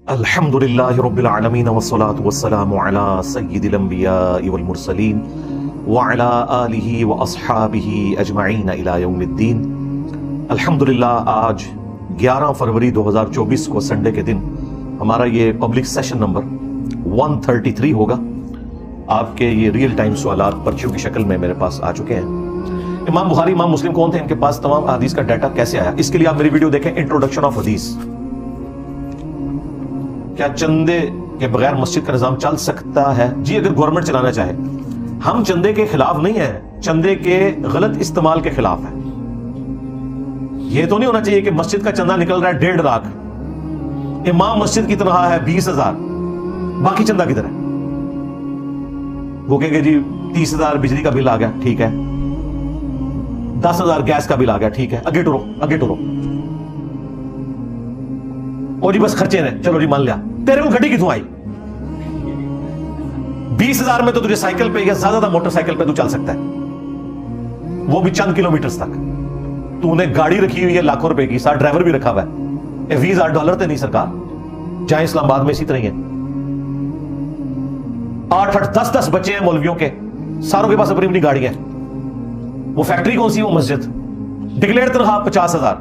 الحمدللہ رب العالمین والصلاة والسلام علی سید الانبیاء والمرسلین وعلی آلہ واصحابہ اجمعین الی یوم الدین۔ الحمدللہ آج 11 فروری 2024 کو سنڈے کے دن ہمارا یہ پبلک سیشن نمبر 133 ہوگا۔ آپ کے یہ ریئل ٹائم سوالات پرچیوں کی شکل میں میرے پاس آ چکے ہیں۔ امام بخاری امام مسلم کون تھے، ان کے پاس تمام حدیث کا ڈیٹا کیسے آیا، اس کے لیے آپ میری ویڈیو دیکھیں انٹروڈکشن آف حدیث۔ کیا چندے کے بغیر مسجد کا نظام چل سکتا ہے؟ جی اگر گورنمنٹ چلانا چاہے۔ ہم چندے کے خلاف نہیں ہیں، چندے کے غلط استعمال کے خلاف ہیں۔ یہ تو نہیں ہونا چاہیے کہ مسجد کا چندہ نکل رہا ہے 1.5 لاکھ، امام مسجد کی تنخواہ ہے 20,000، باقی چندہ کدھر ہے؟ وہ کہیں گے جی 30,000 بجلی کا بل آ گیا، ٹھیک ہے، 10,000 گیس کا بل آ گیا، ٹھیک ہے، آگے ٹورو آگے ٹورو، اور جی بس خرچے نے، چلو جی مان لیا۔ تیرے کو گھڑی کتوں آئی؟ 20,000 میں تو تجھے سائیکل پہ یا زیادہ موٹر سائیکل پہ تو چل سکتا ہے، وہ بھی چند کلومیٹرز تک۔ تو نے گاڑی رکھی ہوئی ہے لاکھوں روپے کی، ساتھ ڈرائیور بھی رکھا ہوا ہے، یہ $20,000 تے نہیں سرکار، جائیں اسلام آباد میں اسی طرح ہی ہے۔ 8 10 بچے ہیں مولویوں کے، ساروں کے پاس اپنی اپنی گاڑی ہے۔ وہ فیکٹری کون سی؟ وہ مسجد۔ ڈکلیئر تنخواہ 50,000،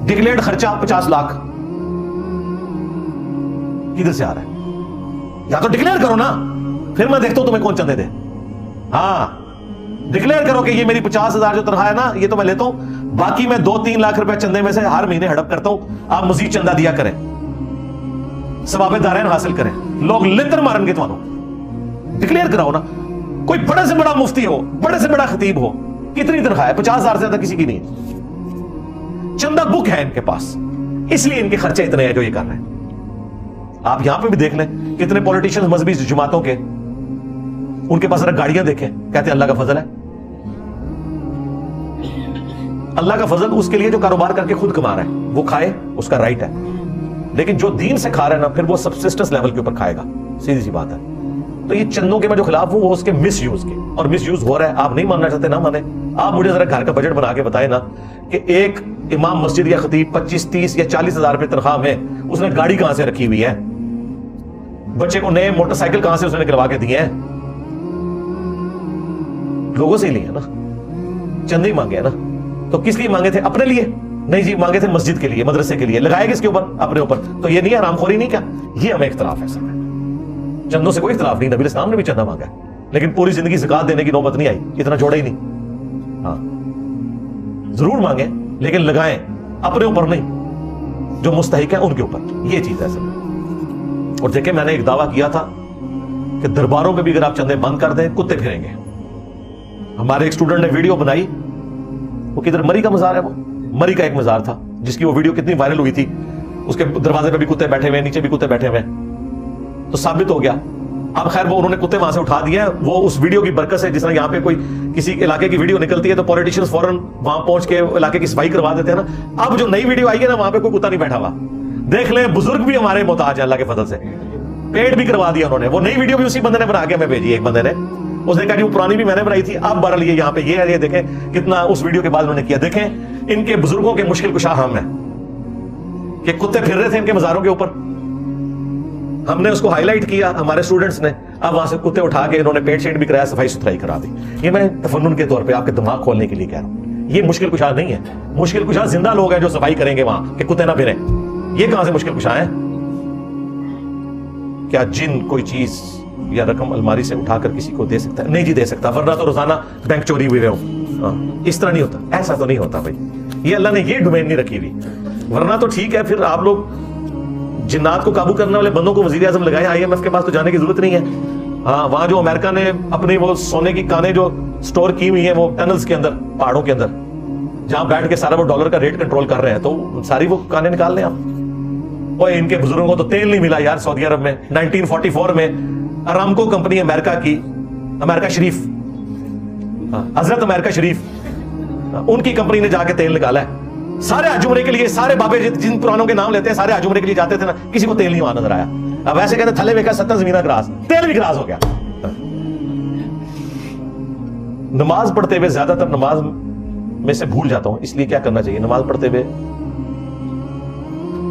ڈکلیئر خرچہ 50 لاکھ، کدھر سے آ رہا ہے؟ یا تو ڈکلیئر کرو نا، پھر میں دیکھتا ہوں تمہیں کون چندے دے۔ ہاں ڈکلیئر کرو کہ یہ میری 50,000 جو تنخواہ ہے نا، یہ تو میں لیتا ہوں، باقی میں 2-3 لاکھ روپے چندے میں سے ہر مہینے ہڑپ کرتا ہوں، آپ مزید چندہ دیا کریں، ثواب دارین حاصل کریں، لوگ لندر مارن گے تمہاروں۔ ڈکلیئر کراؤ نا۔ کوئی بڑے سے بڑا مفتی ہو، بڑے سے بڑا خطیب ہو، کتنی تنخواہ ہے؟ 50,000 سے زیادہ کسی کی نہیں ہے۔ چندہ بک ہے ان کے پاس، اس لیے ان کے خرچے اتنے ہیں جو یہ کر رہے ہیں۔ آپ یہاں پہ بھی دیکھ لیں کتنے پولیٹیشنز مذہبی جماعتوں کے، ان کے پاس ذرا گاڑیاں دیکھیں، کہتے ہیں اللہ کا فضل ہے۔ اللہ کا فضل اس کے لیے جو کاروبار کر کے خود کما رہا ہے، وہ کھائے، اس کا رائٹ ہے، لیکن جو دین سے کھا رہا ہے نا، پھر وہ سبسسٹنس لیول کے اوپر کھائے گا، سیدھی سی بات ہے۔ تو یہ چندوں کے میں جو خلاف ہوں، وہ اس کے مس یوز کے، اور مس یوز ہو رہا ہے۔ آپ نہیں ماننا چاہتے نہ مانیں، آپ مجھے ذرا گھر کا بجٹ بنا کے بتائیں نا کہ ایک امام مسجد یا خطیب 25 30 یا 40,000 روپے تنخواہ میں اس نے گاڑی کہاں سے رکھی ہوئی ہے؟ بچے کو نئے موٹر سائیکل کہاں سے اس نے کروا کے دیے ہیں؟ لوگوں سے ہی لیے نا، چندے ہی مانگے ہیں نا۔ تو کس لیے مانگے تھے؟ اپنے لیے نہیں جی، مانگے تھے مسجد کے لیے، مدرسے کے لیے۔ لگائے کس کے اوپر؟ اپنے اوپر۔ تو یہ نہیں حرام خوری نہیں کیا؟ یہ ہمیں اختلاف ہے سب میں۔ چندوں سے کوئی اختلاف نہیں، نبی اسلام نے بھی چندہ مانگا ہے، لیکن پوری زندگی زکات دینے کی نوبت نہیں آئی، اتنا جوڑا ہی نہیں۔ ہاں ضرور مانگیں، لیکن لگائیں اپنے اوپر نہیں، جو مستحق ہیں ان کے اوپر۔ یہ چیز ہے سب۔ اور دیکھیں، میں نے ایک دعویٰ کیا تھا کہ درباروں میں بھی اگر آپ چندے بند کر دیں، کتے پھریں گے۔ ہمارے ایک اسٹوڈنٹ نے ویڈیو بنائی، وہ کدھر مری کا مزار ہے، وہ مری کا ایک مزار تھا، جس کی وہ ویڈیو کتنی وائرل ہوئی تھی، اس کے دروازے پہ بھی کتے بیٹھے ہوئے، نیچے بھی کتے بیٹھے ہوئے، تو ثابت ہو گیا۔ اب خیر وہ انہوں نے کتے وہاں سے اٹھا دیے ہیں، وہ اس ویڈیو کی برکت سے، جس طرح یہاں پہ کوئی کسی علاقے کی ویڈیو نکلتی ہے تو پولیٹیشینز فوراً وہاں پہنچ کے علاقے کی صفائی کروا دیتے ہیں نا۔ اب جو نئی ویڈیو آئی ہے نا، وہاں پہ کوئی کتا نہیں بیٹھا ہوا۔ دیکھ لیں، بزرگ بھی ہمارے محتاج ہیں اللہ کے فضل سے، پیٹ بھی کروا دیا انہوں نے۔ وہ نئی ویڈیو بھی اسی بندے نے بنا کے ہمیں بھیجی، ایک بندے نے، اس نے کہا کہ وہ پرانی بھی میں نے بنائی تھی، اب بہرحال یہ یہاں پہ یہ ہے، یہ دیکھیں کتنا اس ویڈیو کے بعد انہوں نے کیا۔ دیکھیں ان کے بزرگوں کے مشکل کشا ہم ہیں کہ کتے پھر رہے تھے ان کے مزاروں کے اوپر، ہم نے اس کو ہائی لائٹ کیا، ہمارے اسٹوڈنٹس نے، اب وہاں سے کتے اٹھا کے انہوں نے پیٹ شیٹ بھی کرایا، صفائی ستھرائی کرا دی۔ یہ میں تفنن کے طور پہ آپ کے دماغ کھولنے کے لیے کہہ رہا ہوں، یہ مشکل کشا نہیں ہے۔ مشکل کشا زندہ لوگ ہیں جو صفائی کریں گے وہاں کہ کتے نہ پھریں۔ یہ کہاں سے مشکل کشا ہے؟ کیا جن کوئی چیز یا رقم الماری سے اٹھا کر کسی کو دے سکتا ہے؟ نہیں جی دے سکتا، ورنہ تو روزانہ بینک چوری ہوئے ہوں۔ اس طرح نہیں ہوتا، ایسا تو نہیں ہوتا بھائی، یہ اللہ نے یہ ڈومین نہیں رکھی ہوئی۔ ورنہ تو ٹھیک ہے، پھر آپ لوگ جنات کو قابو کرنے والے بندوں کو وزیر اعظم لگائے، IMF کے پاس تو جانے کی ضرورت نہیں ہے۔ ہاں وہاں جو امریکہ نے اپنی وہ سونے کی کانیں جو سٹور کی ہوئی ہیں وہ ٹنلز کے اندر، پہاڑوں کے اندر، جہاں بیٹھ کے سارا وہ ڈالر کا ریٹ کنٹرول کر رہے ہیں، تو ساری وہ کانیں نکال لیں آپ۔ اور ان کے بزرگوں کو تو تیل نہیں ملا یار سعودی عرب میں 1944 میں۔ ارامکو کمپنی امریکہ کی، امریکہ شریف، حضرت امریکہ شریف، ان کی کمپنی نے جا کے تیل نکالا ہے۔ سارے حج عمرے کے لیے، سارے بابے جن پرانوں کے نام لیتے ہیں، سارے حج عمرے کے لیے جاتے تھے نا، کسی کو تیل نہیں وہاں نظر آیا۔ اب ایسے کہتے تھلے میں 70 زمینہ گراس، تیل بھی گراس ہو گیا۔ نماز پڑھتے ہوئے زیادہ تر نماز میں سے بھول جاتا ہوں، اس لیے کیا کرنا چاہیے؟ نماز پڑھتے ہوئے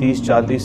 30-40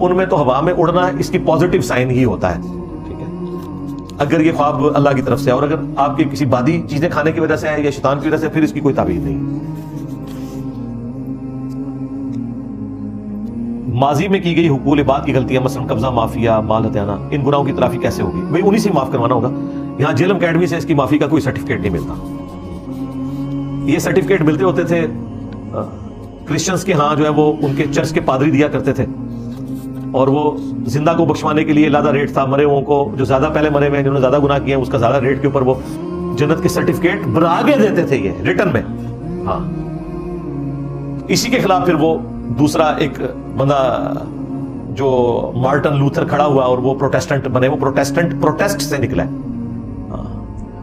ان میں تو ہوا میں اڑنا اس کی پازیٹیو سائن ہی ہوتا ہے. ٹھیک ہے, اگر یہ خواب اللہ کی طرف سے ہے, اور اگر آپ کی کسی بادی چیزیں کھانے کی وجہ سے ہے یا شیطان کی وجہ سے, پھر اس کی کوئی تعبیر نہیں. ماضی میں کی گئی حقوق العباد کی غلطیاں, مثلا قبضہ, مافیا, مال ہتھیانا, ان گناہوں کی تلافی کیسے ہوگی؟ بھئی انہی سے معاف کروانا ہوگا. یہاں جیلم اکیڈمی سے اس کی معافی کا کوئی سرٹیفکیٹ نہیں ملتا. یہ سرٹیفکیٹ ملتے ہوتے تھے کرسچنز کے ہاں جو ہے وہ ان کے چرچ کے پادری دیا کرتے تھے, اور وہ زندہ کو بخشوانے کے لیے زیادہ ریٹ تھا, مرے ہوں کو جو زیادہ پہلے مرے ہوئے ہیں, جنہوں نے زیادہ گناہ کیے ہیں, اس کا زیادہ ریٹ کے اوپر وہ جنت کے سرٹیفکیٹ بنا کے دیتے تھے یہ ریٹن میں. ہاں, اسی کے خلاف پھر وہ دوسرا ایک بندہ جو مارٹن لوتھر کھڑا ہوا اور وہ پروٹیسٹنٹ بنے, وہ پروٹیسٹ سے نکلا ہے.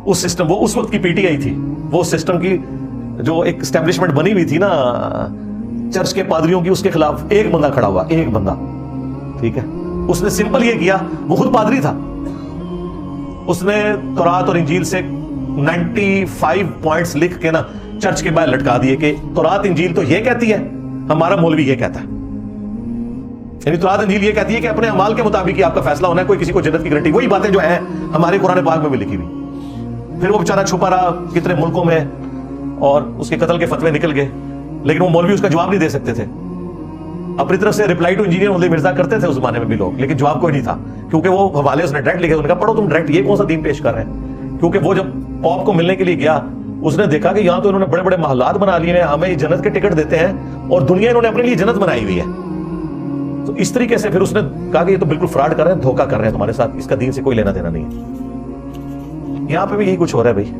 اس سسٹم, وہ اس وقت کی پی ٹی آئی تھی, وہ سسٹم کی جو ایک اسٹیبلشمنٹ بنی ہوئی تھی نا چرچ کے پادریوں کی, اس کے خلاف ایک بندہ کھڑا ہوا, ایک بندہ. ٹھیک ہے, اس نے سمپل یہ کیا, وہ خود پادری تھا, اس نے تورات اور انجیل سے 95 پوائنٹس لکھ کے نا چرچ کے باہر لٹکا دیے کہ تورات انجیل تو یہ کہتی ہے, ہمارا مولوی یہ کہتا ہے. یعنی تورات انجیل یہ کہتی ہے کہ اپنے اعمال کے مطابق ہی آپ کا فیصلہ ہونا ہے, کوئی کسی کو جنت کی گارنٹی. وہی باتیں جو ہیں ہمارے قرآن پاک میں بھی لکھی ہوئی. پھر وہ بیچارہ چھپا رہا کتنے ملکوں میں, اور اس کے قتل کے فتوے نکل گئے, لیکن وہ مولوی اس کا جواب نہیں دے سکتے تھے. اپنی طرف سے رپلائی ٹو انجینئر مولوی مرزا کرتے تھے اس زمانے میں بھی لوگ, لیکن جواب کوئی نہیں تھا, کیونکہ وہ حوالے اس نے ڈائریکٹ لکھے. انہوں نے کہا پڑھو تم ڈائریکٹ, یہ کون سا دین پیش کر رہے ہیں. کیونکہ وہ جب پاپ کو ملنے کے لیے گیا, اس نے دیکھا کہ یہاں تو انہوں نے بڑے بڑے محلات بنا لیے ہیں, ہمیں یہ جنت کے ٹکٹ دیتے ہیں, اور دنیا انہوں نے اپنے لیے جنت بنائی ہوئی ہے. تو اس طریقے سے پھر اس نے کہا کہ یہ تو بالکل فراڈ کر رہے ہیں, دھوکہ کر رہے ہیں تمہارے ساتھ, اس کا دین سے کوئی لینا دینا نہیں ہے. یہاں پہ بھی یہی کچھ ہو رہا ہے بھائی.